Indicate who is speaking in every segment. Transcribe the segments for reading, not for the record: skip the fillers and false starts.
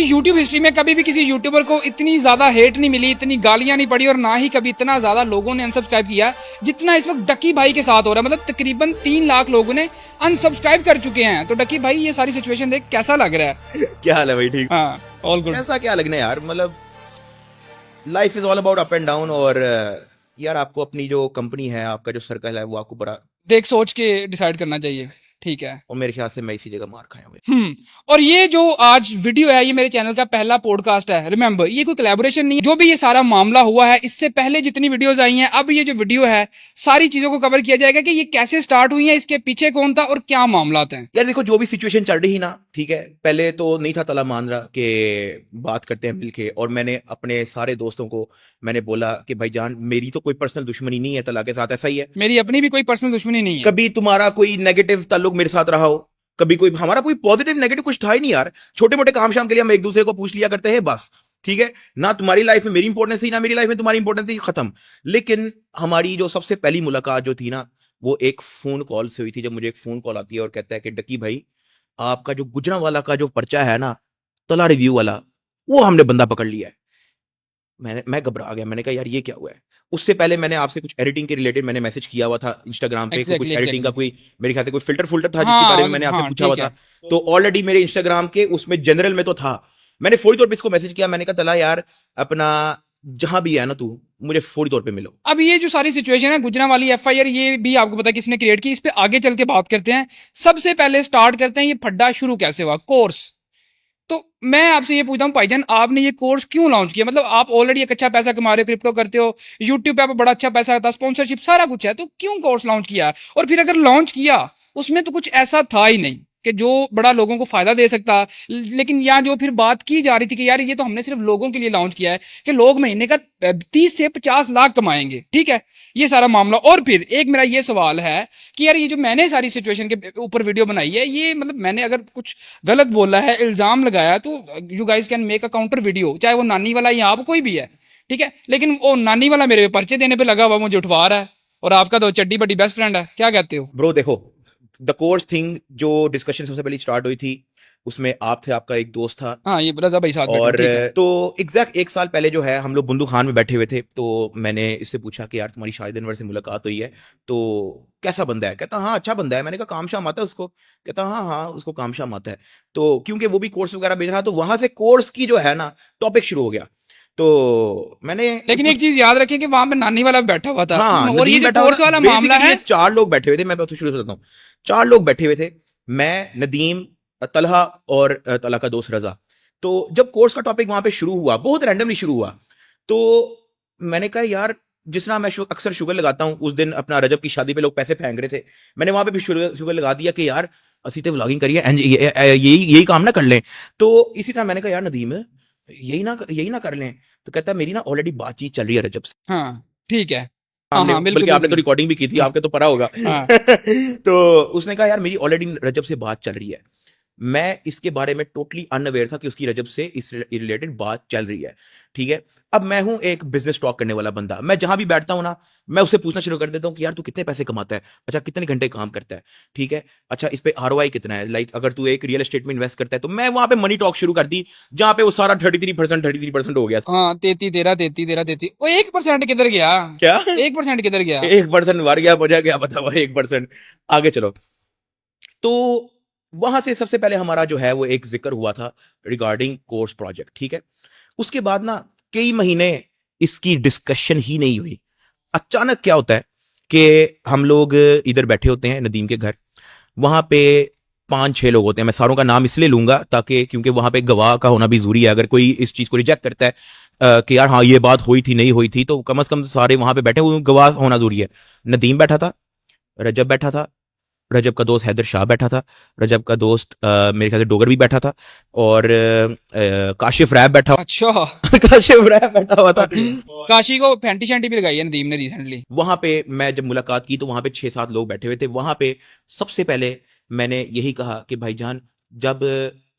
Speaker 1: YouTube history में कभी भी किसी यूट्यूबर को इतनी ज्यादा हेट नहीं मिली, इतनी गालियां नहीं पड़ी और ना ही कभी इतना ज्यादा लोगों ने अनसब्सक्राइब किया जितना इस वक्त डकी भाई के साथ हो रहा है। मतलब तकरीबन 3 लाख लोगों ने अनसब्सक्राइब कर चुके हैं। तो डकी भाई ये सारी सिचुएशन देख कैसा लग रहा है?
Speaker 2: क्या हाल है भाई? ठीक।
Speaker 1: हाँ, ऑल गुड।
Speaker 2: ऐसा क्या लगना है यार, मतलब life is all about up and down. और यार आपको अपनी जो कंपनी है, आपका जो सर्कल है, वो आपको बड़ा
Speaker 1: देख सोच के डिसाइड करना चाहिए, ठीक है।
Speaker 2: और मेरे ख्याल से मैं इसी जगह मार खाया हूँ।
Speaker 1: और ये जो आज वीडियो है, ये मेरे चैनल का पहला पॉडकास्ट है। रिमेंबर, ये कोई कोलैबोरेशन नहीं है। जो भी ये सारा मामला हुआ है, इससे पहले जितनी वीडियोस आई हैं, अब ये जो वीडियो है, सारी चीजों को कवर किया जाएगा कि ये कैसे स्टार्ट हुई है, इसके पीछे कौन था और क्या मामला हैं।
Speaker 2: यार देखो, जो भी सिचुएशन चल रही ना, ठीक है, पहले तो नहीं था तला मान रहा कि बात करते हैं मिलके। और मैंने अपने सारे दोस्तों को मैंने बोला कि भाईजान, मेरी तो कोई पर्सनल दुश्मनी नहीं है तला के साथ, ऐसा ही है।
Speaker 1: मेरी अपनी भी कोई पर्सनल दुश्मनी नहीं है।
Speaker 2: कभी तुम्हारा कोई नेगेटिव ताल्लुक मेरे साथ रहा हो, कभी कोई हमारा कोई पॉजिटिव नेगेटिव कुछ था ही नहीं यार। छोटे मोटे काम शाम के लिए हम एक दूसरे को पूछ लिया करते हैं, बस, ठीक है ना। तुम्हारी लाइफ में मेरी इंपॉर्टेंस थी, ना मेरी लाइफ में तुम्हारी इंपॉर्टेंस थी, खत्म। लेकिन हमारी जो सबसे पहली मुलाकात जो थी ना, वो एक फोन कॉल से हुई थी। जब मुझे एक फोन कॉल आती है और कहता है कि डकी भाई, आपका जो गुजरांवाला का जो पर्चा है ना, तला रिव्यू वाला, वो हमने बंदा पकड़ लिया है। मैं घबरा गया। मैंने कहा यार ये क्या हुआ है। उससे पहले मैंने आपसे कुछ एडिटिंग के रिलेटेड मैंने मैसेज किया हुआ था इंस्टाग्राम पे। कुछ एडिटिंग का कोई मेरे ख्याल से कोई फिल्टर था, जिसके बारे में मैंने आपसे पूछा हुआ था। तो ऑलरेडी मेरे इंस्टाग्राम के उसमें जनरल में तो था। मैंने फौरी तौर पे इसको मैसेज किया। मैंने कहा तला यार, अपना जहां भी है ना तू, मुझे फौरी तौर पे मिलो।
Speaker 1: अब ये जो सारी सिचुएशन है, गुजरांवाली एफआईआर, ये भी आपको पता है किसने क्रिएट की। इस पे आगे चल के बात करते हैं। सबसे पहले स्टार्ट करते हैं, ये फड्डा शुरू कैसे हुआ, कोर्स। तो मैं आपसे ये पूछता हूँ भाईजान, आपने ये कोर्स क्यों लॉन्च किया? मतलब आप ऑलरेडी एक अच्छा पैसा कमा रहे हो, क्रिप्टो करते हो, यूट्यूब पे आप बड़ा अच्छा पैसा आता है, स्पॉन्सरशिप सारा कुछ है, तो क्यों कोर्स लॉन्च किया? और फिर अगर लॉन्च किया, उसमें तो कुछ ऐसा था ही नहीं कि जो बड़ा लोगों को फायदा दे सकता। लेकिन यहाँ जो फिर बात की जा रही थी कि यार ये तो हमने सिर्फ लोगों के लिए लॉन्च किया है कि लोग महीने का 30 से 50 लाख कमाएंगे, ठीक है, ये सारा मामला। और फिर एक मेरा ये सवाल है कि यार ये जो मैंने सारी सिचुएशन के ऊपर वीडियो बनाई है, ये मतलब मैंने अगर कुछ गलत बोला है, इल्जाम लगाया, तो you guys can make a counter video, चाहे वो नानी वाला या आप कोई भी है, ठीक है। लेकिन वो नानी वाला मेरे पर्चे देने पे लगा हुआ, मुझे उठवा रहा है, और आपका तो चड्डी बड्डी बेस्ट फ्रेंड है। क्या कहते हो
Speaker 2: ब्रो? देखो, द कोर्स थिंग जो डिस्कशन सबसे पहले स्टार्ट हुई थी, उसमें आप थे, आपका एक दोस्त था,
Speaker 1: हाँ, ये रजा भाई साथ
Speaker 2: और तो एग्जैक्ट 1 साल पहले जो है, हम लोग बुंदू खान में बैठे हुए थे। तो मैंने इससे पूछा कि यार तुम्हारी शाहिद अनवर से मुलाकात हुई है, तो कैसा बंदा है? कहता हाँ अच्छा बंदा है। मैंने कहा काम शाम आता है उसको? कहता हाँ हाँ उसको काम शाम आता है। तो क्योंकि वो भी कोर्स वगैरह भेज रहा, तो वहां से कोर्स की जो है ना टॉपिक शुरू हो गया। तो मैंने,
Speaker 1: लेकिन एक चीज याद रखें कि वहां पे नानी वाला बैठा हुआ था।
Speaker 2: हाँ,
Speaker 1: और ये जो कोर्स वाला मामला है,
Speaker 2: 4 लोग बैठे हुए थे। मैं शुरू से बताता हूँ। 4 लोग बैठे हुए थे, मैं, नदीम, तलहा और तलहा का दोस्त रजा। तो जब कोर्स का टॉपिक वहां पे शुरू हुआ, बहुत रैंडमली शुरू हुआ, तो मैंने कहा यार, जिस तरह मैं अक्सर शुगर लगाता हूँ, उस दिन अपना रजब की शादी पे लोग पैसे फेंक रहे थे, मैंने वहां पे भी शुगर लगा दिया कि यार असी तो व्लॉगिंग करिए, यही काम ना कर लें। तो इसी तरह मैंने कहा यार नदीम, यही ना कर लें। तो कहता है मेरी ना ऑलरेडी बातचीत चल रही है रजब से।
Speaker 1: हाँ ठीक है,
Speaker 2: हाँ, बल्कि आपने तो रिकॉर्डिंग भी की थी, आपके तो पता होगा। तो उसने कहा यार मेरी ऑलरेडी रजब से बात चल रही है। मैं इसके बारे में टोटली अनअवेयर था कि उसकी रजब से इस रिलेटेड बात चल रही है, ठीक है। अब मैं हूं एक बिजनेस टॉक करने वाला बंदा। मैं जहां भी बैठता हूं ना, मैं उससे पूछना शुरू कर देता हूं कि यार तू कितने पैसे कमाता है, अच्छा कितने घंटे काम करता है, ठीक है, अच्छा इस पे आरओआई कितना है, लाइक अगर तू एक रियल एस्टेट में इन्वेस्ट करता है। तो मैं वहां पे मनी टॉक शुरू कर दी, जहां पे वो सारा 33% हो गया।
Speaker 1: हाँ, 33 वो 1% किधर गया?
Speaker 2: क्या
Speaker 1: 1% किधर गया?
Speaker 2: 1% मर गया, बजा गया, बता हुआ 1%। आगे चलो। तो वहां से सबसे पहले हमारा जो है वो एक जिक्र हुआ था रिगार्डिंग कोर्स प्रोजेक्ट, ठीक है। उसके बाद ना कई महीने इसकी डिस्कशन ही नहीं हुई। अचानक क्या होता है कि हम लोग इधर बैठे होते हैं नदीम के घर, वहां पे 5-6 लोग होते हैं। मैं सारों का नाम इसलिए लूंगा ताकि, क्योंकि वहां पे गवाह का होना भी जरूरी है। अगर कोई इस चीज को रिजेक्ट करता है कि यार हाँ ये बात हुई थी नहीं हुई थी, तो कम से कम सारे वहां पे बैठे हुए गवाह होना जरूरी है। नदीम बैठा था, रजब बैठा था, रजब का दोस्त हैदर शाह बैठा था, रजब का दोस्त मेरे ख्याल से डोगर भी बैठा था, और काशिफ रैब बैठा।
Speaker 1: अच्छा
Speaker 2: काशिफ रैब बैठा हुआ था।
Speaker 1: काशी को फैंटी शैंटी भी लगाई है नदीम ने रिसेंटली।
Speaker 2: वहां पे मैं जब मुलाकात की, तो वहां पे 6-7 लोग बैठे हुए थे। वहां पे सबसे पहले मैंने यही कहा कि भाईजान, जब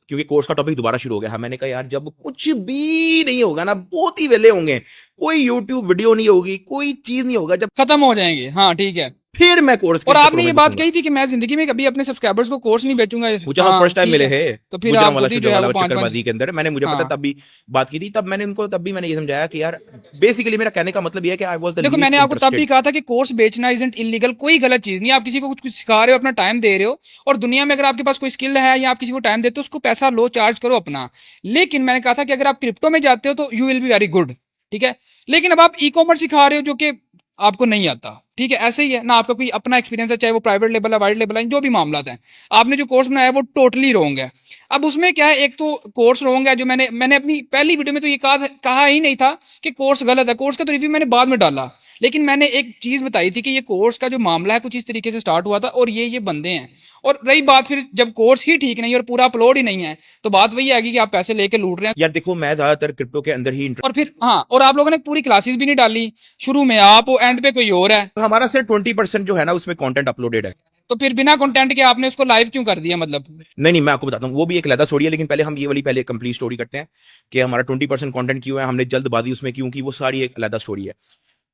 Speaker 2: क्योंकि कोर्स का टॉपिक दोबारा शुरू हो गया, मैंने कहा यार जब कुछ भी नहीं होगा ना, बहुत ही वेले होंगे, कोई यूट्यूब वीडियो नहीं होगी, कोई चीज नहीं होगा, जब
Speaker 1: खत्म हो जाएंगे, हाँ ठीक है,
Speaker 2: फिर मैं कोर्स
Speaker 1: और आपने ये बात कही थी कि मैं जिंदगी में कभी अपने सब्सक्राइबर्स को कोर्स नहीं बेचूंगा।
Speaker 2: मुझे फर्स्ट टाइम मिले हैं
Speaker 1: तो फिर आप खुद ही जो है वो
Speaker 2: चक्करबाजी के अंदर मैंने मुझे पता तब भी बात की थी, तब मैंने उनको तब भी मैंने ये समझाया कि यार बेसिकली मेरा कहने का मतलब ये है कि आई वाज द
Speaker 1: देखो मैंने आपको तब भी कहा था कि कोर्स बेचना इजंट इलीगल, कोई गलत चीज नहीं। आप किसी को कुछ सिखा रहे हो, अपना टाइम दे रहे हो, और दुनिया में अगर आपके पास कोई स्किल है या आप किसी को टाइम देते हो उसको पैसा लो, चार्ज करो अपना। लेकिन मैंने कहा था कि अगर आप क्रिप्टो में जाते हो तो you will be very good, ठीक है। लेकिन अब आप ई कॉमर्स सिखा रहे हो जो कि आपको नहीं आता, ठीक है। ऐसे ही है ना, आपका कोई अपना एक्सपीरियंस है, चाहे वो प्राइवेट लेवल है, वाइट लेवल है, जो भी मामला है, आपने जो कोर्स बनाया वो टोटली रॉन्ग है। अब उसमें क्या है, एक तो कोर्स रॉन्ग है, जो मैंने अपनी पहली वीडियो में तो ये कहा ही नहीं था कि कोर्स गलत है। कोर्स का तो रिव्यू मैंने बाद में डाला, लेकिन मैंने एक चीज बताई थी कि ये कोर्स का जो मामला है कुछ इस तरीके से स्टार्ट हुआ था और ये बंदे हैं। और रही बात फिर जब कोर्स ही ठीक नहीं है और पूरा अपलोड ही नहीं है, तो बात वही आएगी कि आप पैसे लेके लूट रहे हैं।
Speaker 2: यार देखो मैं ज्यादातर क्रिप्टो के अंदर ही
Speaker 1: और फिर हाँ, और आप लोगों ने पूरी क्लासेस भी नहीं डाली, शुरू में आप, एंड पे कोई और है।
Speaker 2: हमारा सिर्फ 20% जो है ना उसमें कंटेंट अपलोडेड है।
Speaker 1: तो फिर बिना कंटेंट के आपने उसको लाइव क्यों कर दिया? मतलब
Speaker 2: नहीं मैं आपको बताता हूँ, वो भी एक अलग स्टोरी है, लेकिन पहले हम ये वाली पहले कंप्लीट स्टोरी करते हैं कि हमारा 20% कंटेंट क्यों है, हमने जल्दबाजी उसमें क्यों की, वो सारी एक अलग स्टोरी है।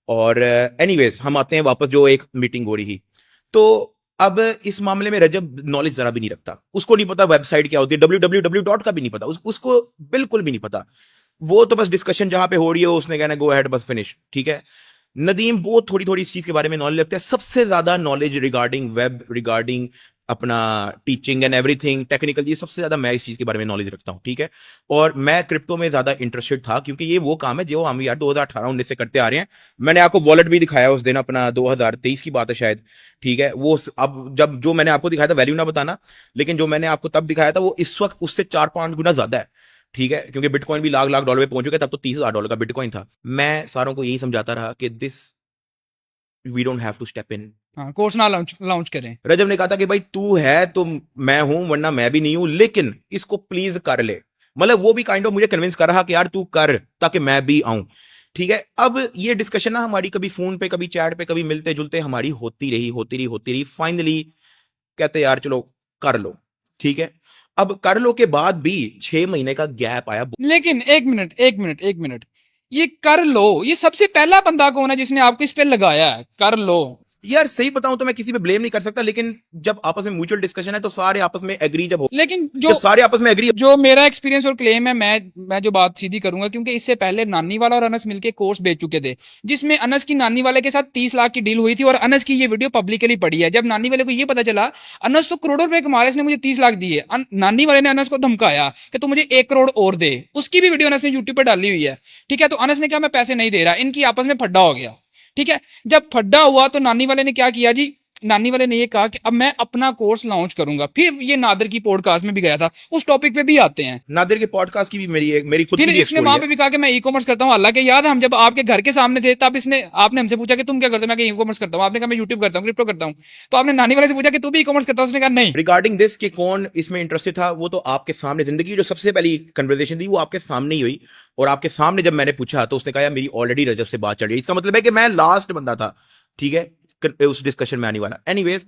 Speaker 2: और एनीवेज हम आते हैं वापस जो एक मीटिंग हो रही थी। तो अब इस मामले में रजब नॉलेज जरा भी नहीं रखता, उसको नहीं पता वेबसाइट क्या होती है, www. का भी नहीं पता, उसको बिल्कुल भी नहीं पता। वो तो बस डिस्कशन जहां पे हो रही है उसने कहना गो अहेड, बस फिनिश, ठीक है। नदीम वो थोड़ी थोड़ी इस चीज के बारे में नॉलेज रखता है, सबसे ज्यादा नॉलेज रिगार्डिंग वेब, रिगार्डिंग अपना टीचिंग एंड एवरीथिंग टेक्निकल, ये सबसे ज्यादा मैं इस चीज के बारे में नॉलेज रखता हूं, ठीक है। और मैं क्रिप्टो में ज्यादा इंटरेस्टेड था क्योंकि ये वो काम है जो हम यार 2018-19 से करते आ रहे हैं। मैंने आपको वॉलेट भी दिखाया उस दिन, अपना 2023 की बात है शायद, ठीक है। वो अब जब जो मैंने आपको दिखाया था, वैल्यू ना बताना, लेकिन जो मैंने आपको तब दिखाया था वो इस वक्त उससे 4-5 गुना ज्यादा है, ठीक है। क्योंकि बिटकॉइन भी लाख लाख डॉलर में पहुंच चुका है, तब तो $30,000 का बिटकॉइन था। मैं सारों को यही समझाता रहा कि this we don't have to step in.
Speaker 1: हाँ, कोर्स ना लॉन्च करें।
Speaker 2: रजब ने कहा था कि भाई तू है तो मैं हूं, वरना मैं भी नहीं हूं, लेकिन इसको प्लीज कर ले। मतलब वो भी काइंड ऑफ मुझे कन्विंस कर रहा कि यार तू कर ताकि मैं भी आऊं, ठीक है। अब ये डिस्कशन ना हमारी कभी फोन पे, कभी चैट पे, कभी मिलते जुलते हमारी होती रही। फाइनली कहते यार चलो कर लो, ठीक है। अब कर लो के बाद भी 6 महीने का गैप आया।
Speaker 1: लेकिन एक मिनट, ये कर लो, ये सबसे पहला बंदा कौन है जिसने आपको इस पे लगाया है कर लो?
Speaker 2: यार सही बताऊं तो मैं किसी पे ब्लेम नहीं कर सकता, लेकिन जब आपस में म्यूचुअल डिस्कशन है तो सारे आपस में एग्री जब हो,
Speaker 1: लेकिन
Speaker 2: जब सारे आपस में एग्री,
Speaker 1: जो मेरा एक्सपीरियंस और क्लेम है, मैं जो बात सीधी करूंगा, क्योंकि इससे पहले नानी वाला और अनस मिलके कोर्स बेच चुके थे, जिसमें अनस की नानी वाले के साथ 30 लाख की डील हुई थी। और अनस की ये वीडियो पब्लिकली पड़ी है। जब नानी वाले को ये पता चला, अनस तो करोड़ों रुपए कमा रहा है, इसने मुझे 30 लाख दिए, नानी वाले ने अनस को धमकाया कि तू मुझे 1 करोड़ और दे। उसकी भी वीडियो अनस ने यूट्यूब पर डाली हुई है, ठीक है। तो अनस ने कहा मैं पैसे नहीं दे रहा, इनकी आपस में फड्डा हो गया, ठीक है। जब फड्डा हुआ तो नानी वाले ने क्या किया जी, नानी वाले ने ये कहा कि अब मैं अपना कोर्स लॉन्च करूंगा। फिर ये नादिर की पॉडकास्ट में भी गया था, उस टॉपिक पे भी आते हैं।
Speaker 2: नादिर के पॉडकास्ट की भी मेरी खुद
Speaker 1: फिर
Speaker 2: की
Speaker 1: इसने वहां पे भी कहा कि मैं ई कॉमर्स करता हूँ। हालांकि याद है हम जब आपके घर के सामने थे तब आपने हमसे पूछा कि तुम क्या करते हो? मैं ई कॉमर्स करता हूँ। आपने कहा मैं यूट्यूब करता हूँ, क्रिप्टो करता हूँ। तो आपने नानी वाले से पूछा कि तू भी ई कॉमर्स करता है? उसने कहा नहीं।
Speaker 2: रिगार्डिंग दिस कि कौन इसमें इंटरेस्टेड था, वो तो आपके सामने जिंदगी की जो सबसे पहली कन्वर्सेशन थी वो आपके सामने ही हुई। और आपके सामने जब मैंने पूछा तो उसने कहा मेरी ऑलरेडी रजब से बात चल रही है। इसका मतलब है कि मैं लास्ट बंदा था, ठीक है, उस डिस्कशन में आने वाला। एनीवेज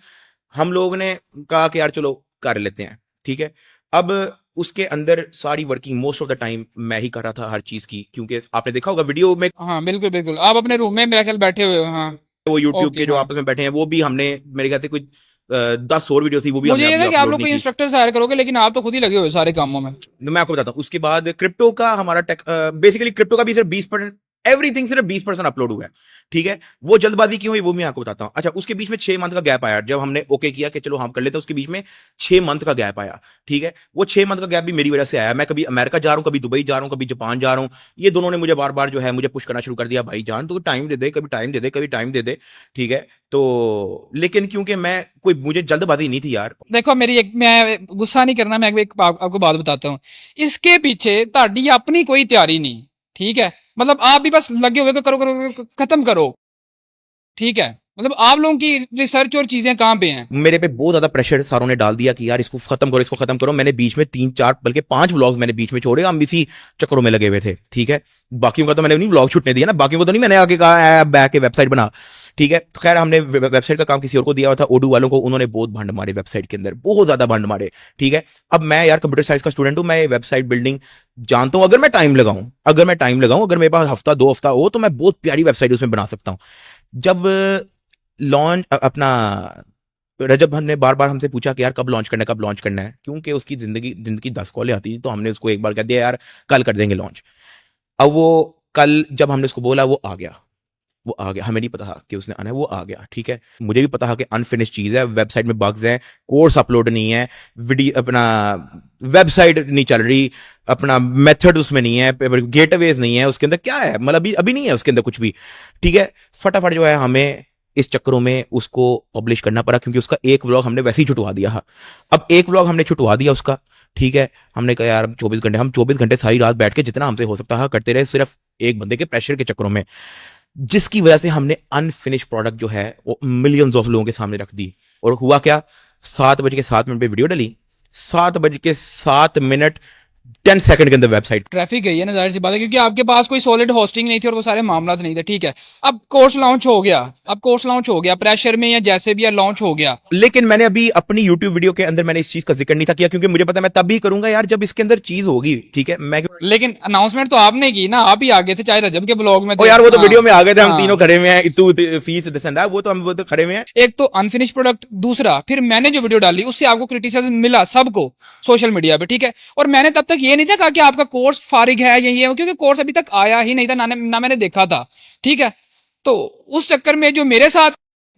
Speaker 2: हम लोगों ने कहा कि यार चलो कर लेते हैं, ठीक है। अब उसके अंदर सारी working most of the time मैं ही कर रहा था हर चीज की, क्योंकि आपने देखा होगा वीडियो में।
Speaker 1: हाँ बिल्कुल, आप अपने रूम में मेरे ख्याल बैठे हुए हो। हाँ,
Speaker 2: वो यूट्यूब के जो आपस में बैठे हैं वो भी हमने, मेरे ख्याल से कुछ 10 और वीडियो थी, वो भी
Speaker 1: मुझे ये था कि आप लोग
Speaker 2: कोई
Speaker 1: इंस्ट्रक्टर्स हायर करोगे, लेकिन आप तो खुद ही लगे हुए सारे कामों में।
Speaker 2: मैं आपको बताता हूँ। उसके बाद क्रिप्टो का हमारा बेसिकली क्रिप्टो का भी सिर्फ 20%, एवरीथिंग सिर्फ 20% अपलोड हुआ है, ठीक है। वो जल्दबाजी क्यों हुई वो मैं आपको बताता हूँ। अच्छा, उसके बीच में 6 मंथ का गैप आया, जब हमने ओके किया कि चलो हम कर लेते हैं, उसके बीच में 6 मंथ का गैप आया, ठीक है। वो 6 मंथ का गैप भी मेरी वजह से आया। मैं कभी अमेरिका जा रहा हूँ, कभी दुबई जा रहा हूँ, कभी जापान जा रहा हूँ। ये दोनों ने मुझे बार बार जो है मुझे पुश करना शुरू कर दिया, भाई जान तू टाइम दे दे, कभी टाइम दे दे, कभी टाइम दे दे, ठीक है। तो लेकिन क्योंकि मुझे जल्दबाजी नहीं थी यार।
Speaker 1: देखो मैं गुस्सा नहीं करना, मैं आपको बात बताता हूँ। इसके पीछे ताड़ी अपनी कोई तैयारी नहीं, ठीक है। मतलब आप भी बस लगे हुए करो, खत्म करो, ठीक है। मतलब आप लोगों की रिसर्च और चीजें कहाँ पे हैं?
Speaker 2: मेरे पे बहुत ज्यादा प्रेशर सारों ने डाल दिया कि यार इसको खत्म करो। मैंने बीच में 3-4 बल्कि 5 व्लॉग्स मैंने बीच में छोड़े, हम इसी चक्करों में लगे हुए थे, ठीक है। बाकियों का तो मैंने नहीं व्लॉग छूटने दिया ना, बाकियों को तो नहीं मैंने आगे कहा बैक के वेबसाइट बना, ठीक है। तो खैर हमने वेबसाइट का काम किसी और को दिया हुआ था, ओडू वालों को। उन्होंने बहुत भंड मारे वेबसाइट के अंदर, बहुत ज्यादा भंड मारे, ठीक है। अब मैं यार कंप्यूटर साइंस का स्टूडेंट हूं, मैं वेबसाइट बिल्डिंग जानता हूं। अगर मैं टाइम लगाऊं, अगर मेरे पास हफ्ता 2 हफ्ता हो तो मैं बहुत प्यारी वेबसाइट उसमें बना सकता हूं। जब लॉन्च अपना रजब ने बार बार हमसे पूछा कि यार कब लॉन्च करना है, कब लॉन्च करना है, क्योंकि उसकी जिंदगी 10 कॉलें आती थी, तो हमने उसको एक बार कह दिया यार कल कर देंगे लॉन्च। अब वो कल जब हमने उसको बोला वो आ गया, हमें नहीं पता था कि उसने आना है, वो आ गया, ठीक है। मुझे भी पता था कि अनफिनिश चीज है, वेबसाइट में बग्स हैं, कोर्स अपलोड नहीं है, वीडियो अपना वेबसाइट नहीं चल रही, अपना मेथड उसमें नहीं है, गेटवेज नहीं है उसके अंदर, क्या है मतलब अभी नहीं है उसके अंदर कुछ भी, ठीक है। फटाफट जो है हमें इस चक्करों में उसको पब्लिश करना पड़ा, क्योंकि उसका एक व्लॉग हमने वैसे ही छुटवा दिया। अब एक व्लॉग हमने छुटवा दिया उसका, ठीक है। हमने कहा यार 24 घंटे सारी रात बैठ के जितना हमसे हो सकता है करते रहे, सिर्फ एक बंदे के प्रेशर के चक्करों में, जिसकी वजह से हमने अनफिनिश प्रोडक्ट जो है वो मिलियंस ऑफ लोगों के सामने रख दी। और हुआ क्या, 7:07 पे वीडियो डली, 7:07 10 सेकंड के अंदर वेबसाइट।
Speaker 1: ट्रैफिक गई है ना, जाहिर सी बात है, क्योंकि आपके पास कोई सॉलिड होस्टिंग नहीं थी और वो सारे मामला नहीं थे, ठीक है। अब कोर्स लॉन्च हो गया, प्रेशर में या जैसे भी लॉन्च हो गया।
Speaker 2: लेकिन मैंने अभी अपनी यूट्यूब वीडियो के अंदर मैंने इस चीज का जिक्र नहीं था किया, क्योंकि मुझे पता है मैं तब भी करूंगा यार जब इसके अंदर चीज होगी, ठीक है। मैं
Speaker 1: लेकिन अनाउंसमेंट तो आपने की ना, आप ही आगे थे, चाहे रजब के ब्लॉग में
Speaker 2: ओ
Speaker 1: थे।
Speaker 2: यार वो तो
Speaker 1: हाँ,
Speaker 2: वीडियो में आ गए थे, हम
Speaker 1: हाँ।
Speaker 2: तीनों खड़े हुए हैं, तू फीस दिसंदा, वो तो खड़े हुए हैं।
Speaker 1: एक तो अनफिनिश प्रोडक्ट, दूसरा फिर मैंने जो वीडियो डाली उससे आपको क्रिटिसिज्म मिला सबको सोशल मीडिया पे, ठीक है। और मैंने तब तक ये नहीं था कहा कि आपका कोर्स फारिग है या ये, क्योंकि कोर्स अभी तक आया ही नहीं था, ना मैंने देखा था, ठीक है। तो उस चक्कर में जो मेरे साथ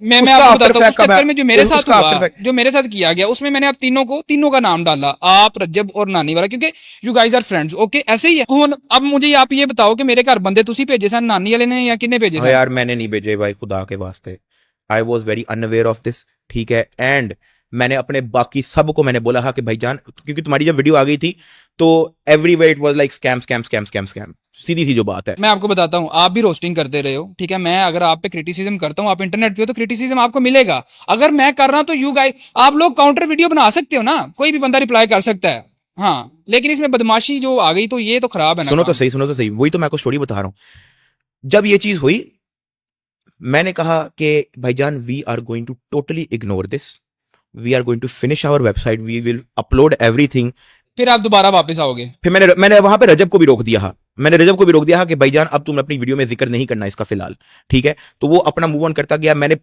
Speaker 1: मैं
Speaker 2: उसका
Speaker 1: आपको
Speaker 2: आफ्टर
Speaker 1: बताता हूँ, उस
Speaker 2: फैक्ट का
Speaker 1: चक्कर में जो मेरे साथ
Speaker 2: उसका आफ्टर
Speaker 1: हुआ,
Speaker 2: फैक्ट
Speaker 1: जो मेरे साथ किया गया, उसमें मैंने आप तीनों का नाम डाला, आप, रज्जब और नानी वाला, क्योंकि you guys are friends, okay, ऐसे ही है। अब मुझे आप ये बताओ कि मेरे घर बंदे तुसी भेजे सन, नानी वाले ने या किन्ने भेजे
Speaker 2: हाँ
Speaker 1: सन?
Speaker 2: यार मैंने नहीं भेजे भाई, खुदा के वास्ते, I was very unaware of this, ठीक है। एंड मैंने अपने बाकी सबको मैंने बोला था कि भाईजान, क्योंकि तुम्हारी जब वीडियो आ गई थी तो everywhere it was like scam scam scam scam scam, सीधी सी जो बात है।
Speaker 1: मैं आपको बताता हूँ, आप भी रोस्टिंग करते रहे हो, ठीक है। मैं अगर आप पे क्रिटिसिज्म करता हूँ, आप इंटरनेट पे हो, तो क्रिटिसिज्म आपको मिलेगा। अगर मैं कर रहा हूं तो यू गाइस, आप लोग काउंटर वीडियो बना सकते हो ना, कोई भी बंदा रिप्लाई कर सकता है, हाँ। लेकिन इसमें बदमाशी जो आ गई तो ये तो खराब है ना
Speaker 2: सुनो तो
Speaker 1: काम।
Speaker 2: सही, सुनो तो सही, वही तो मैं आपको स्टोरी बता रहा हूँ। जब ये चीज हुई मैंने कहा कि भाईजान we are going to totally ignore this, we are going to finish our website, we will upload everything.
Speaker 1: फिर आप दोबारा वापस आओगे।
Speaker 2: फिर मैंने वहां पे रजब को भी रोक दिया, कि भाईजान अब तुम अपनी वीडियो में जिक्र नहीं करना इसका फिलहाल, ठीक है। तो वो अपना मूव ऑन करता गया, मैंने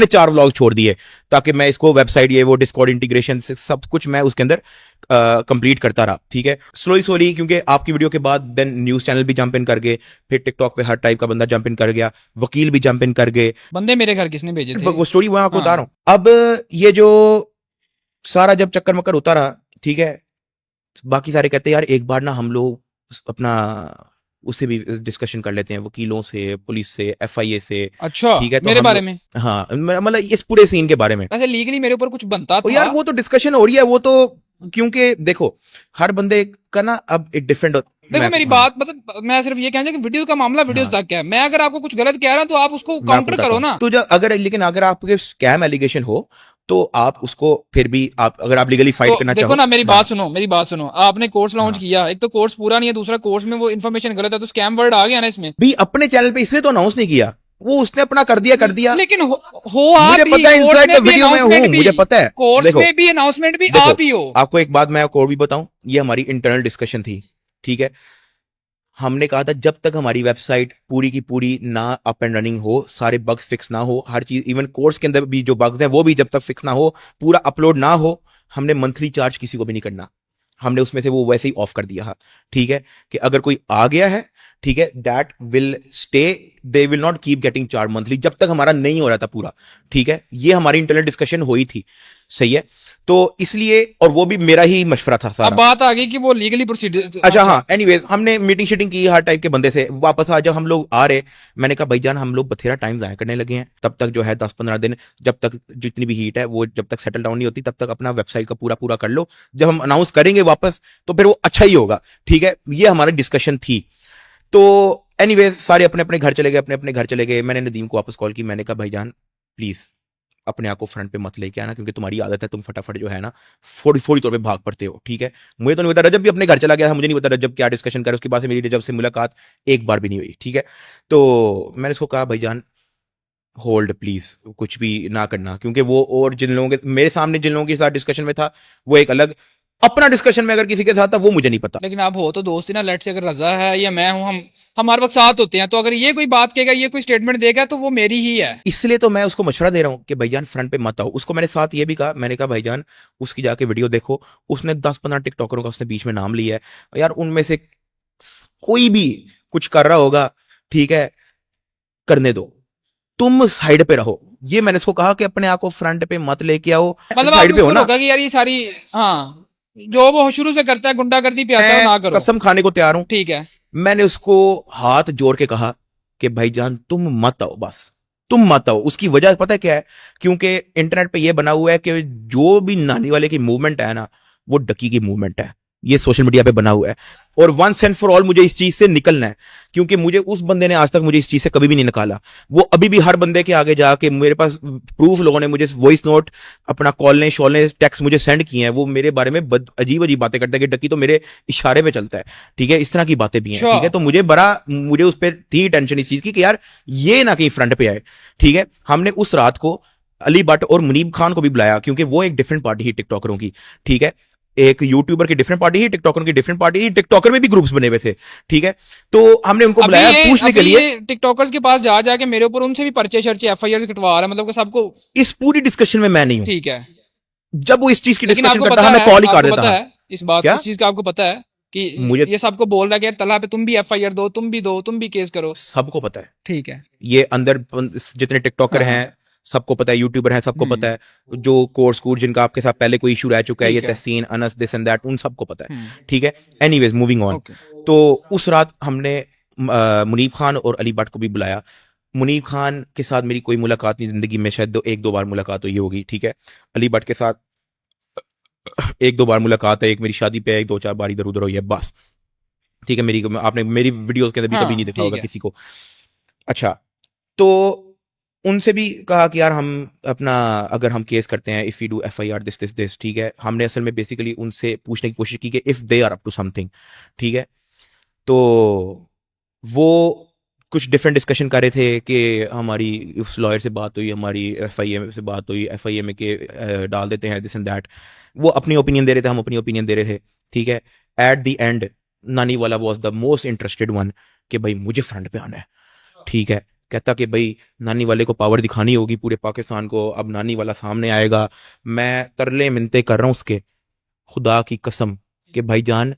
Speaker 2: 4 व्लॉग छोड़ दिए, ताकि मैं इसको वेबसाइट ये वो डिस्कॉर्ड इंटीग्रेशन से सब कुछ मैं उसके अंदर कंप्लीट करता रहा, ठीक है। स्लोली क्योंकि आपकी वीडियो के बाद देन न्यूज चैनल भी जंप इन कर गए, फिर टिकटॉक पे हर टाइप का बंदा जंप इन कर गया, वकील भी जंप इन कर गए।
Speaker 1: बंदे मेरे घर किसने भेजे थे?
Speaker 2: वो स्टोरी मैं आपको
Speaker 1: हाँ।
Speaker 2: बता रहा हूं। अब ये जो सारा जब चक्कर मक्कर होता रहा, ठीक है, बाकी सारे कहते हैं यार एक बार ना हम लोग अपना उससे भी डिस्कशन कर लेते हैं, वकीलों से, पुलिस से, एफआईए से,
Speaker 1: अच्छा,
Speaker 2: ठीक है। तो
Speaker 1: मेरे
Speaker 2: हम
Speaker 1: बारे
Speaker 2: लोग,
Speaker 1: में?
Speaker 2: हाँ मतलब इस पूरे सीन के बारे में।
Speaker 1: वैसे लीगली मेरे ऊपर कुछ बनता
Speaker 2: तो
Speaker 1: था।
Speaker 2: यार वो तो डिस्कशन हो रही है, वो तो क्योंकि देखो हर बंदे का ना अब एक डिफरेंट,
Speaker 1: देखो मेरी बात, मतलब मैं सिर्फ ये कहना कि वीडियो का मामला वीडियोस
Speaker 2: हाँ
Speaker 1: तक है। मैं अगर आपको कुछ गलत कह रहा हूं तो आप उसको
Speaker 2: मैं आपको
Speaker 1: काउंटर
Speaker 2: बताता
Speaker 1: करो
Speaker 2: हूँ।
Speaker 1: ना।
Speaker 2: तो जब अगर लेकिन अगर आपके स्कैम एलिगेशन हो तो आप उसको फिर भी आप अगर आप लीगली फाइट
Speaker 1: तो
Speaker 2: करना
Speaker 1: देखो
Speaker 2: चाहो।
Speaker 1: ना, मेरी
Speaker 2: हाँ
Speaker 1: बात सुनो, आपने कोर्स लॉन्च
Speaker 2: हाँ
Speaker 1: किया, एक तो कोर्स पूरा नहीं है, दूसरा कोर्स में वो इन्फॉर्मेशन गलत है, तो स्कैम वर्ड आ गया ना इसमें।
Speaker 2: भी अपने चैनल पे इसलिए तो अनाउंस नहीं किया, वो उसने अपना कर दिया।
Speaker 1: लेकिन हो आप
Speaker 2: मुझे
Speaker 1: ही,
Speaker 2: पता है,
Speaker 1: कोर्स
Speaker 2: इनसाइड
Speaker 1: में
Speaker 2: द
Speaker 1: भी
Speaker 2: वीडियो में हूं,
Speaker 1: अनाउंसमेंट भी,
Speaker 2: मुझे पता है।
Speaker 1: कोर्स
Speaker 2: देखो
Speaker 1: में भी अनाउंसमेंट भी
Speaker 2: देखो
Speaker 1: आप ही हो।
Speaker 2: आपको एक बात मैं और भी बताऊं, ये हमारी इंटरनल डिस्कशन थी, ठीक है। हमने कहा था जब तक हमारी वेबसाइट पूरी की पूरी ना अप एंड रनिंग हो, सारे बग्स फिक्स ना हो, हर चीज इवन कोर्स के अंदर भी जो बग्स हैं वो भी जब तक फिक्स ना हो, पूरा अपलोड ना हो, हमने मंथली चार्ज किसी को भी नहीं करना। हमने उसमें से वो वैसे ही ऑफ कर दिया, ठीक है। कि अगर कोई आ गया है, ठीक है, that will stay, they will not keep getting charge monthly, जब तक हमारा नहीं हो रहा था पूरा, ठीक है। ये हमारी इंटरनल डिस्कशन हुई थी, सही है। तो इसलिए, और वो भी मेरा ही मशवरा था
Speaker 1: अब
Speaker 2: सारा।
Speaker 1: बात आ गई कि वो लीगली प्रोसीडर।
Speaker 2: अच्छा हाँ, एनीवेज हमने मीटिंग शीटिंग की हर टाइप के बंदे से, वापस आ जब हम लोग आ रहे, मैंने कहा भाईजान हम लोग बथेरा टाइम जाया करने लगे हैं, तब तक जो है 10-15 दिन, जब तक जितनी भी हीट है वो जब तक सेटल डाउन नहीं होती, तब तक अपना वेबसाइट का पूरा कर लो, जब हम अनाउंस करेंगे वापस तो फिर वो अच्छा ही होगा, ठीक है। ये हमारी डिस्कशन थी। तो एनीवेज सारे अपने अपने घर चले गए, मैंने नदीम को वापस कॉल की, मैंने कहा भाईजान प्लीज अपने आप को फ्रंट पे मत लेके आना, क्योंकि तुम्हारी आदत है, तुम फटाफट जो है ना फौरी तौर पे भाग पड़ते हो, ठीक है। मुझे तो नहीं पता, रजब भी अपने घर चला गया था, मुझे नहीं पता रजब क्या डिस्कशन करे, उसके बाद से मेरी रजब से मुलाकात एक बार भी नहीं हुई, ठीक है। तो मैंने उसको कहा भाईजान होल्ड प्लीज, कुछ भी ना करना, क्योंकि वो और जिन लोगों के मेरे सामने जिन लोगों के साथ डिस्कशन में था वो एक अलग, अपना डिस्कशन में अगर किसी के साथ था वो मुझे नहीं पता।
Speaker 1: लेकिन आप हो तो दोस्त ही ना, लेट से अगर रजा है या मैं हूं, हम हर वक्त साथ होते हैं, तो अगर ये कोई बात कहेगा, ये कोई स्टेटमेंट देगा, तो वो मेरी ही है।
Speaker 2: इसलिए तो मैं उसको मशवरा दे रहा हूँ कि भाईजान फ्रंट पे मत आओ। उसको मैंने साथ ये भी कहा, मैंने कहा भाईजान उसकी जाके वीडियो देखो, उसने 10-15 टिकटॉकरों का उसने बीच में नाम लिया है यार, उनमें से कोई भी कुछ कर रहा होगा, ठीक है, करने दो, तुम साइड पे रहो। ये मैंने इसको कहा कि अपने आप को फ्रंट पे मत लेके आओ,
Speaker 1: मतलब
Speaker 2: साइड
Speaker 1: आपने
Speaker 2: पे हो
Speaker 1: उसको
Speaker 2: ना।
Speaker 1: रोका कि यार ये सारी, हाँ, जो वो शुरू से करता है गुंडागर्दी पे आता है, वो ना
Speaker 2: मैं
Speaker 1: करो।
Speaker 2: कसम खाने को तैयार हूं।
Speaker 1: ठीक है।
Speaker 2: मैंने उसको हाथ जोड़ के कहा कि भाईजान तुम मत आओ, बस तुम मत आओ। उसकी वजह पता है क्या है? क्योंकि इंटरनेट पे ये बना हुआ है कि जो भी नानी वाले की मूवमेंट है ना, वो डकी की मूवमेंट है। ये सोशल मीडिया पे बना हुआ है, और वंस एंड फॉर ऑल मुझे इस चीज से निकलना है, क्योंकि मुझे उस बंदे ने आज तक मुझे इस चीज से कभी भी नहीं निकाला। वो अभी भी हर बंदे के आगे जाके, मेरे पास प्रूफ, लोगों ने मुझे वॉइस नोट, अपना कॉल शॉल टेक्स्ट मुझे सेंड किए हैं, वो मेरे बारे में अजीब अजीब बातें करते हैं कि डकी तो मेरे इशारे पे चलता है, ठीक है, इस तरह की बातें भी हैं,
Speaker 1: अच्छा।
Speaker 2: ठीक है। तो मुझे उस पर थी टेंशन इस चीज की कि यार ये ना कहीं फ्रंट पे आए, ठीक है। हमने उस रात को अली भट्ट और मुनीब खान को भी बुलाया, क्योंकि वो एक डिफरेंट पार्टी ही टिकटॉकरों की, ठीक है। एक यूट्यूबर की डिफरेंट पार्टी ही, टिकटॉकर की डिफरेंट पार्टी ही, टिकटॉकर में भी ग्रुप्स बने हुए थे, ठीक है। तो हमने उनको बुलाया पूछने के लिए।
Speaker 1: ये टिकटॉकर्स के पास जा जाके मेरे ऊपर उनसे भी पर्चे शर्चे FIR कटवा रहा है, मतलब कि सबको।
Speaker 2: इस पूरी डिस्कशन में मैं नहीं हूं।
Speaker 1: ठीक है।
Speaker 2: जब वो इस चीज की
Speaker 1: लेकिन
Speaker 2: डिस्कशन
Speaker 1: आपको
Speaker 2: करता
Speaker 1: पता
Speaker 2: था, मैं
Speaker 1: है,
Speaker 2: कॉल ही काट
Speaker 1: आपको
Speaker 2: देता
Speaker 1: पता
Speaker 2: था।
Speaker 1: है इस बात,
Speaker 2: क्या?
Speaker 1: इस चीज का आपको पता है कि
Speaker 2: मुझे
Speaker 1: ये सबको बोल रहा है कि यार तला पे तुम भी FIR दो, तुम भी दो, तुम भी केस करो।
Speaker 2: सबको पता है,
Speaker 1: ठीक है।
Speaker 2: ये अंदर जितने टिकटॉकर
Speaker 1: हाँ।
Speaker 2: हैं सबको पता है, यूट्यूबर हैं सबको पता है, जो कोर्स कूट जिनका आपके साथ पहले कोई इशू रह चुका है, ये
Speaker 1: ठीक है।
Speaker 2: तहसीन अनस दिस एंड दैट, उन सबको पता है,
Speaker 1: हम्म।
Speaker 2: ठीक है। Anyways moving on.
Speaker 1: ओके।
Speaker 2: तो उस रात हमने मुनीब खान और अली भट्ट को भी बुलाया। मुनीब खान के साथ मेरी कोई मुलाकात नहीं, जिंदगी में शायद एक दो बार मुलाकात हुई होगी, ठीक है। अली भट्ट के साथ एक दो बार मुलाकात है, एक मेरी शादी पे, एक दो चार बार इधर उधर हुई है, बस, ठीक है। आपने मेरी वीडियोस के अंदर भी कभी
Speaker 1: हाँ
Speaker 2: नहीं देखा
Speaker 1: ठीक
Speaker 2: होगा
Speaker 1: है।
Speaker 2: किसी को। अच्छा, तो उनसे भी कहा कि यार हम अपना, अगर हम केस करते हैं, if you do FIR this, ठीक है। हमने असल में बेसिकली उनसे पूछने की कोशिश की कि if they are up to something, ठीक है। तो वो कुछ डिफरेंट डिस्कशन कर रहे थे कि हमारी उस लॉयर से बात हुई, हमारी FIA से बात हुई, FIA में के डाल देते हैं दिस एंड दैट। वो अपनी ओपिनियन दे रहे थे, हम अपनी ओपिनियन दे रहे थे, ठीक है। एट द एंड नानी वाला was the most interested one कि भाई मुझे फ्रंट पे आना है, ठीक है। कहता कि भाई नानी वाले को पावर दिखानी होगी पूरे पाकिस्तान को, अब नानी वाला सामने आएगा। मैं तरले मिन्नतें कर रहा हूं उसके, खुदा की कसम, कि भाईजान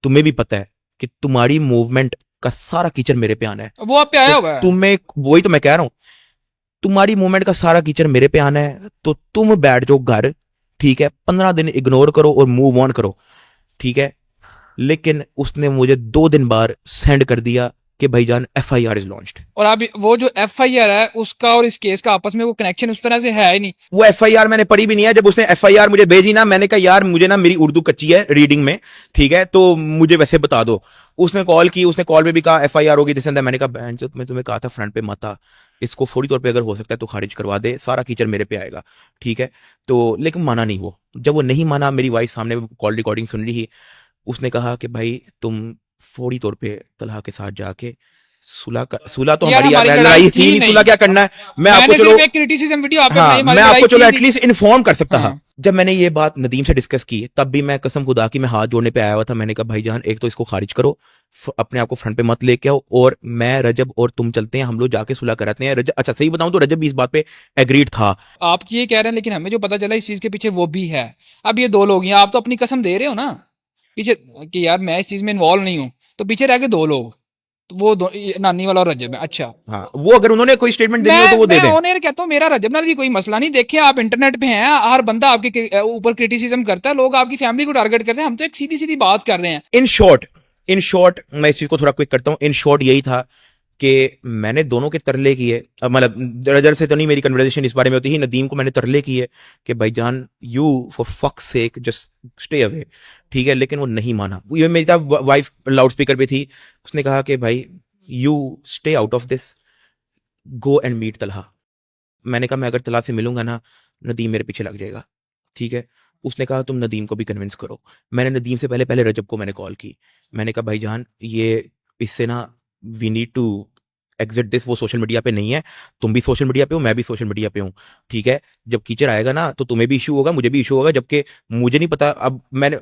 Speaker 2: तुम्हें भी पता है कि तुम्हारी मूवमेंट का सारा कीचड़ मेरे पे आना है।
Speaker 1: वो आप पे आया
Speaker 2: तो
Speaker 1: हुआ है।
Speaker 2: तुम्हें, वही तो मैं कह रहा हूं, तुम्हारी मूवमेंट का सारा कीचड़ मेरे पे आना है, तो तुम बैठ जाओ घर, ठीक है। 15 दिन इग्नोर करो और मूव ऑन करो, ठीक है। लेकिन उसने मुझे 2 दिन बाद सेंड कर दिया कि भाईजान FIR इज लॉन्च्ड।
Speaker 1: और अब वो जो FIR है उसका और इस केस का आपस में वो कनेक्शन उस तरह से है ही नहीं।
Speaker 2: वो FIR मैंने पढ़ी भी नहीं है। जब उसने FIR मुझे भेजी ना, मैंने कहा यार मुझे ना, मेरी उर्दू कच्ची है रीडिंग में, ठीक है, तो मुझे वैसे बता दो। उसने कॉल की, उसने कॉल में भी कहा FIR होगी दिस एंड दैट। मैंने कहा बहन चोद, मैं तुम्हें कहा था फ्रंट पे मत आ, इसको फौरी तौर पे अगर हो सकता है तो खारिज करवा दे, सारा कीचड़ मेरे पे आएगा, ठीक है। तो लेकिन माना नहीं वो। जब वो नहीं माना, मेरी वाइफ सामने कॉल रिकॉर्डिंग सुन रही, उसने कहा कि भाई तुम फौरी तौर पे तलहा के साथ जाके सुलह तो
Speaker 1: यार
Speaker 2: हमारी यार
Speaker 1: हमारी
Speaker 2: लड़ाई
Speaker 1: लड़ाई
Speaker 2: थी नहीं,
Speaker 1: नहीं।
Speaker 2: सुलह क्या करना है। मैं आपको
Speaker 1: मैंने
Speaker 2: चलो,
Speaker 1: सिर्फ एक क्रिटिसिज्म वीडियो आप पे बनाई,
Speaker 2: हाँ,
Speaker 1: हमारी
Speaker 2: मैं
Speaker 1: लड़ाई
Speaker 2: आपको चलो
Speaker 1: थी नहीं।
Speaker 2: एटलीस्ट इन्फॉर्म कर सकता था।
Speaker 1: हाँ।
Speaker 2: जब मैंने ये बात नदीम से डिस्कस की, तब भी मैं कसम खुदा की मैं हाथ जोड़ने पे आया हुआ था। मैंने कहा भाईजान एक तो इसको खारिज करो, अपने आप को फ्रंट पे मत लेके आओ, और मैं, रजब और तुम चलते हैं, हम लोग जाके सुलह कराते हैं। रजब, अच्छा सही बताऊं तो रजब भी इस बात पे एग्रीड था।
Speaker 1: आप ये कह रहे हैं, लेकिन हमें जो पता चला इस चीज के पीछे वो भी है। अब ये दो लोग हैं, आप तो अपनी कसम दे रहे हो ना पीछे कि यार मैं इस चीज में इन्वॉल्व नहीं हूं, तो पीछे रह गए दो लोग, तो वो ये नानी वाला और रजब है। अच्छा,
Speaker 2: हाँ, वो अगर उन्होंने कोई स्टेटमेंट देनी हो तो वो दे
Speaker 1: मैं
Speaker 2: दें।
Speaker 1: ऑन एयर कहता हूँ, मेरा रजब नाल भी कोई मसला नहीं। देखिए आप इंटरनेट पे हैं, हर बंदा आपके ऊपर क्रिटिसिज्म करता है, लोग आपकी फैमिली को टारगेट करते हैं, हम तो एक सीधी सीधी बात कर रहे हैं।
Speaker 2: इन शॉर्ट मैं इस चीज को थोड़ा क्विक करता हूँ। इन शॉर्ट यही था कि मैंने दोनों के तरले किए। मतलब रजब से तो नहीं मेरी कन्वर्सेशन इस बारे में होती ही, नदीम को मैंने तरले किए कि भाईजान you for fuck sake just stay away, ठीक है। लेकिन वो नहीं माना। ये मेरी वाइफ लाउड स्पीकर पे थी, उसने कहा कि भाई you stay out of this, go and meet Talha. मैंने कहा मैं अगर तलहा से मिलूंगा ना, नदीम मेरे पीछे लग जाएगा, ठीक है। उसने कहा तुम नदीम को भी कन्विंस करो। मैंने नदीम से पहले पहले रजब को मैंने कॉल की। मैंने कहा भाईजान ये इससे ना we need to exit this, वो सोशल मीडिया पे नहीं है, तुम भी सोशल मीडिया पे हो, मैं भी सोशल मीडिया पे हूँ, ठीक है। जब कीचड़ आएगा ना तो तुम्हें भी इशू होगा, मुझे भी इशू होगा, जबकि मुझे नहीं पता। अब मैंने,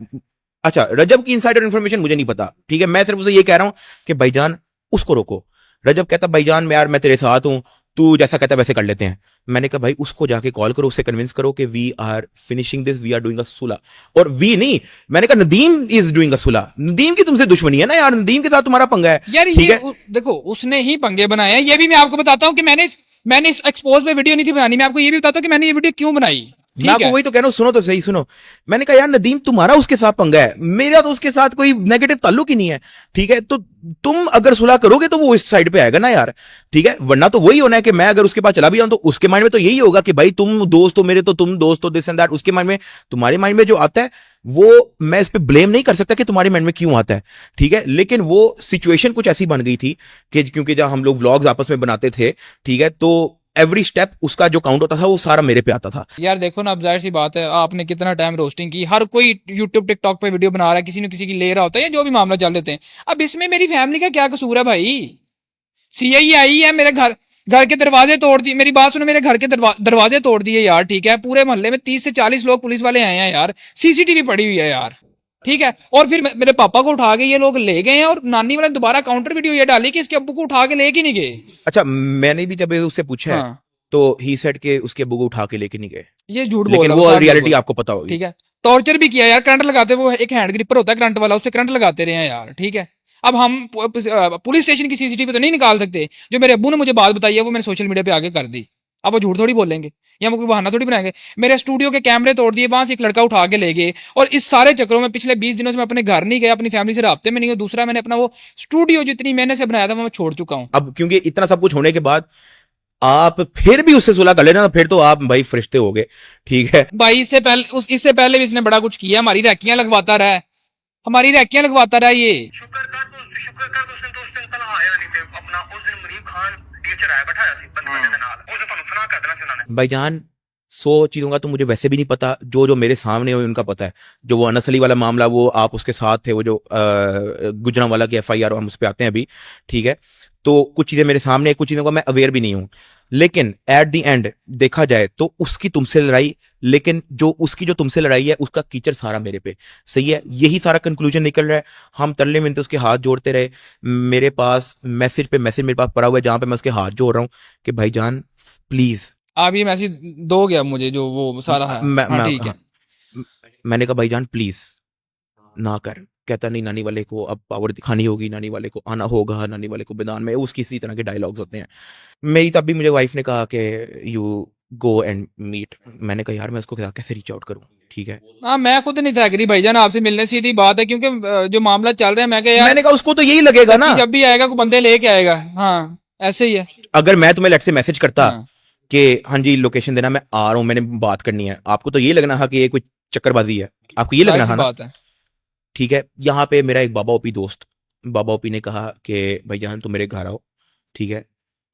Speaker 2: अच्छा, रजब की इनसाइडर इन्फॉर्मेशन मुझे नहीं पता, ठीक है। मैं सिर्फ उसे ये कह रहा हूं कि भाईजान उसको रोको। रजब कहता भाईजान मैं यार मैं तेरे साथ हूं, तू जैसा कहता वैसे कर लेते हैं। मैंने कहा भाई उसको जाके कॉल करो, उसे कन्विंस करो कि we are finishing this, we are doing a सुलह। और वी नहीं, मैंने कहा नदीम इज डूइंग अ सुलह। नदीम की तुमसे दुश्मनी है ना यार, नदीम के साथ तुम्हारा पंगा है,
Speaker 1: यार
Speaker 2: ठीक
Speaker 1: ये
Speaker 2: है।
Speaker 1: देखो उसने ही पंगे बनाए हैं, ये भी मैं आपको बताता हूँ कि मैंने इस एक्सपोज पे वीडियो नहीं थी बनानी, मैं आपको ये भी बताता हूँ कि मैंने ये वीडियो क्यों बनाई।
Speaker 2: मैं
Speaker 1: ठीक
Speaker 2: आपको
Speaker 1: है,
Speaker 2: वही तो कह रहा हूं, सुनो तो सही, सुनो। मैंने कहा यार नदीम तुम्हारा उसके साथ पंगा है, मेरा तो उसके साथ कोई नेगेटिव ताल्लुक ही नहीं है, ठीक है। तो तुम अगर सुलह करोगे तो वो इस साइड पे आएगा ना यार, ठीक है। वरना तो वही होना है कि मैं अगर उसके पास चला भी जाऊं तो उसके माइंड में तो यही होगा कि भाई तुम दोस्त हो मेरे, तो तुम दोस्त हो, दिस एंड दैट। उसके माइंड में, तुम्हारे माइंड में जो आता है वो मैं इस पे ब्लेम नहीं कर सकता कि तुम्हारे माइंड में क्यों आता है, ठीक है। लेकिन वो सिचुएशन कुछ ऐसी बन गई थी कि क्योंकि जब हम लोग व्लॉग्स आपस में बनाते थे, ठीक है, तो एवरी स्टेप उसका जो काउंट होता था वो सारा मेरे पे आता था।
Speaker 1: यार देखो ना, अब जाहिर सी बात है, आपने कितना टाइम रोस्टिंग की, हर कोई यूट्यूब टिकटॉक पे वीडियो बना रहा है, किसी न किसी की ले रहा होता है, या जो भी मामला चल लेते हैं। अब इसमें मेरी फैमिली का क्या कसूर है भाई? सीआई आई है, मेरे घर घर के दरवाजे तोड़ दिए, मेरी बात सुनो, मेरे घर के दरवाजे तोड़ दिए यार, ठीक है। पूरे मोहल्ले में 30 से 40 लोग पुलिस वाले आए हैं यार, सीसीटीवी पड़ी हुई है यार, ठीक है। और फिर मेरे पापा को उठा के ये लोग ले गए हैं, और नानी वाले दोबारा काउंटर वीडियो ये डाली कि इसके अब्बू को उठा के लेके नहीं गए।
Speaker 2: अच्छा, मैंने भी जब उससे पूछा है
Speaker 1: हाँ,
Speaker 2: तो ही सेड के उसके अब्बू को उठा के लेके नहीं गए,
Speaker 1: ये झूठ बोल
Speaker 2: लेकिन
Speaker 1: रहा
Speaker 2: वो
Speaker 1: है,
Speaker 2: रियलिटी आपको पता होगी।
Speaker 1: ठीक है। टॉर्चर भी किया यार, करंट लगाते, वो एक हैंड ग्रिपर होता है करंट वाला, उससे करंट लगाते रहे हैं यार, ठीक है। अब हम पुलिस स्टेशन की सीसीटीवी तो नहीं निकाल सकते, जो मेरे अब्बू ने मुझे बात बताई है वो मैंने सोशल मीडिया पे आगे कर दी। अब वो झूठ थोड़ी बोलेंगे, या वो कोई बहाना थोड़ी बनाएंगे। मेरे स्टूडियो के कैमरे तोड़ दिए, वहां से एक लड़का उठा के ले गए, और इस सारे चक्रों में पिछले 20 दिनों से मैं अपने घर नहीं गया, अपनी फैमिली से राब्ते में नहीं हूँ। दूसरा, मैंने अपना वो स्टूडियो जितनी मेहनत से बनाया था वो मैं छोड़ चुका हूँ।
Speaker 2: अब क्योंकि इतना सब कुछ होने के बाद आप फिर भी उससे सुलह कर लेना, फिर तो आप भाई फरिश्ते हो गए, ठीक है।
Speaker 1: भाई इससे पहले भी इसने बड़ा कुछ किया, हमारी रैकियां लगवाता रहा है, हमारी रैकियां लगवाता रहा ये।
Speaker 3: शुक्र कर दोस्त दोस्त दिन कल आया नहीं थे अपना उस दिन मरीब खान टीचर आया बैठाया सी बंद बंदे दे नाल उस दिन ਤੁਹਾਨੂੰ सुना कर देना सी उन्होंने।
Speaker 2: भाईजान 100 चीजों का तो मुझे वैसे भी नहीं पता, जो जो मेरे सामने हो उनका पता है। जो वो अनस अली वाला मामला, वो आप उसके साथ थे, वो जो गुजरांवाला की एफआईआर, हम उस पर आते हैं अभी, ठीक है। तो कुछ चीजें मेरे सामने, कुछ चीजों का मैं अवेयर भी नहीं हूं, लेकिन एट द एंड देखा जाए तो उसकी तुमसे लड़ाई, लेकिन जो उसकी जो तुमसे लड़ाई है उसका कीचड़ सारा मेरे पे, सही है। यही सारा कंक्लूजन निकल रहा है। हम तरले मिनते उसके हाथ जोड़ते रहे, मेरे पास मैसेज पे मैसेज मेरे पास पड़ा हुआ है जहां पे मैं उसके हाथ जोड़ रहा हूं कि भाईजान प्लीज।
Speaker 1: आप ये मैसेज दोगे अब मुझे, जो वो सारा है? हाँ ठीक है।
Speaker 2: मैंने कहा भाईजान प्लीज ना कर। कहता नहीं, नानी वाले को अब पावर दिखानी होगी, नानी वाले को आना होगा, नानी वाले को मैदान में, उसकी इसी तरह के डायलॉग्स होते हैं। मेरी तब भी मुझे वाइफ ने कहा कि यू गो एंड मीट। मैंने कहा यार मैं उसको कैसे रीच आउट करूं, ठीक है।
Speaker 1: हाँ, मैं खुद नहीं था एग्री भाईजान आपसे मिलने, सीधी बात है, क्योंकि जो मामला चल रहा है, मैं क्या यार,
Speaker 2: मैंने कहा उसको तो यही लगेगा ना,
Speaker 1: कि जब भी आएगा कोई बंदे लेके आएगा। हाँ, ऐसे ही है।
Speaker 2: अगर मैं तुम्हें लेट से मैसेज करता
Speaker 1: हाँ,
Speaker 2: कि हाँ जी लोकेशन देना, मैं आ रहा हूं, मैंने बात करनी है, आपको तो यही लगना था कि ये कोई चक्करबाजी है, आपको ये
Speaker 1: जाहिर
Speaker 2: लगना
Speaker 1: सी
Speaker 2: था ना,
Speaker 1: बात है।
Speaker 2: ठीक है। यहाँ पे मेरा एक बाबा ओपी दोस्त, बाबा ओपी ने कहा कि भाईजान तुम मेरे घर आओ, ठीक है,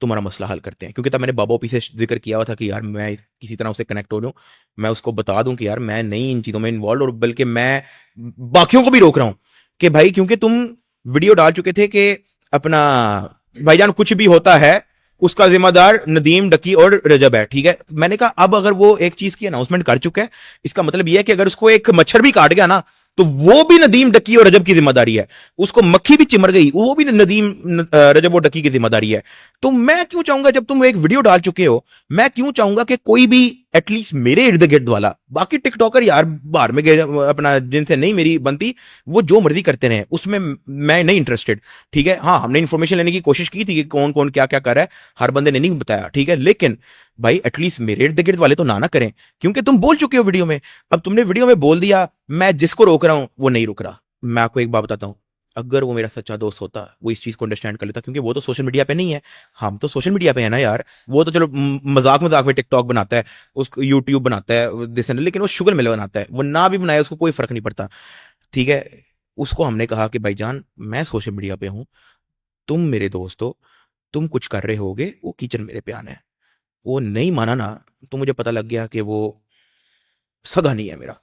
Speaker 2: तुम्हारा मसला हल करते हैं। क्योंकि तब मैंने बाबा ओपी से जिक्र किया हुआ था कि यार मैं किसी तरह उससे कनेक्ट हो जाऊं, मैं उसको बता दूं कि यार मैं नहीं इन चीजों में इन्वॉल्व, और बल्कि मैं बाकियों को भी रोक रहा हूं कि भाई, क्योंकि तुम वीडियो डाल चुके थे कि अपना भाईजान कुछ भी होता है उसका जिम्मेदार नदीम, डकी और रजब है, ठीक है। मैंने कहा अब अगर वो एक चीज की अनाउंसमेंट कर चुका है, इसका मतलब यह है कि अगर उसको एक मच्छर भी काट गया ना तो वो भी नदीम, डकी और रजब की जिम्मेदारी है। उसको मक्खी भी चिमर गई, वो भी नदीम, रजब और डकी की जिम्मेदारी है। तो मैं क्यों चाहूंगा, जब तुम एक वीडियो डाल चुके हो, मैं क्यों चाहूंगा कि कोई भी एटलीस्ट मेरे इर्द गिर्द वाला, बाकी टिकटॉकर यार बाहर में गए अपना, जिनसे नहीं मेरी बनती, वो जो मर्जी करते रहे, उसमें मैं नहीं इंटरेस्टेड, ठीक है। हाँ, हमने इन्फॉर्मेशन लेने की कोशिश की थी कि कौन कौन क्या क्या कर रहा है, हर बंदे ने नहीं बताया, ठीक है। लेकिन भाई एटलीस्ट मेरे इर्द गिर्द वाले तो ना करें, क्योंकि तुम बोल चुके हो वीडियो में। अब तुमने वीडियो में बोल दिया, मैं जिसको रोक रहा हूं वो नहीं रुक रहा। मैं आपको एक बात बताता हूं, अगर वो मेरा सच्चा दोस्त होता, वो इस चीज को अंडरस्टैंड कर लेता, क्योंकि वो तो सोशल मीडिया पे नहीं है, हम तो सोशल मीडिया पे है ना यार। वो तो चलो मजाक मजाक में टिकटॉक बनाता है, उसको यूट्यूब बनाता है दिस एंड, लेकिन वो शुगर मिल बनाता है, वो ना भी बनाए उसको कोई फर्क नहीं पड़ता, ठीक है। उसको हमने कहा कि भाईजान मैं सोशल मीडिया पे हूं, तुम मेरे दोस्त हो, तुम कुछ कर रहे होगे, वो किचन मेरे पे आना है। वो नहीं माना ना, तो मुझे पता लग गया कि वो सगा नहीं है मेरा,